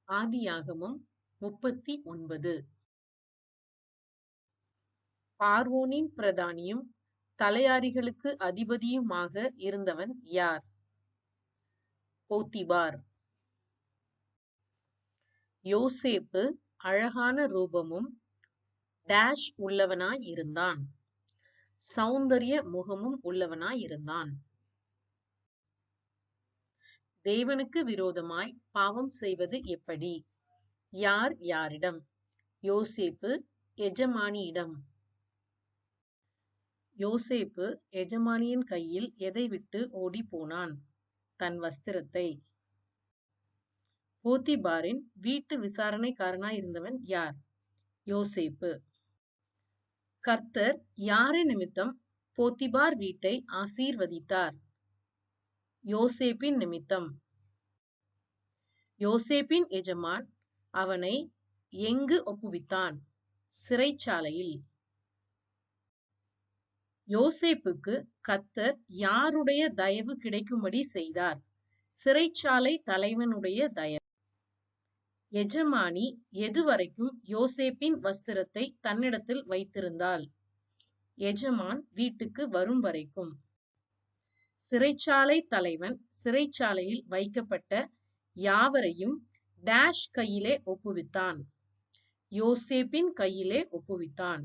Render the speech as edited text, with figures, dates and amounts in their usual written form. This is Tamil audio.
ஆதியாகமம் 39. பார்வோனின் பிரதானியும் தலையாரிகளுக்கு அதிபதியுமாக இருந்தவன் யார்? போத்திபார். யோசேப்பு அழகான ரூபமும் டேஷ் உள்ளவனாயிருந்தான். சௌந்தரிய முகமும் உள்ளவனாயிருந்தான். தேவனுக்கு விரோதமாய் பாவம் செய்வது எப்படி? யார் யாரிடம்? யோசேப்பு எஜமானியிடம். யோசேப்பு எஜமானியின் கையில் எதை விட்டு ஓடி போனான்? தன் வஸ்திரத்தை. போத்திபாரின் வீட்டு விசாரணைக்காரனாயிருந்தவன் யார்? யோசேப்பு. கர்த்தர் யாரை நிமித்தம் போத்திபார் வீட்டை ஆசீர்வதித்தார்? யோசேப்பின் நிமித்தம். யோசேப்பின் எஜமான் அவனை எங்கு ஒப்புவித்தான்? சிறைச்சாலையில். யோசேப்புக்கு கர்த்தர் யாருடைய தயவு கிடைக்கும்படி செய்தார்? சிறைச்சாலை தலைவனுடைய தயவு. எஜமானி எதுவரைக்கும் யோசேப்பின் வஸ்திரத்தை தன்னிடத்தில் வைத்திருந்தாள்? எஜமான் வீட்டுக்கு வரும் வரைக்கும். சிறைச்சாலை தலைவன் சிறைச்சாலையில் வைக்கப்பட்ட யாவரையும் டேஷ் கையிலே ஒப்புவித்தான். யோசேப்பின் கையிலே ஒப்புவித்தான்.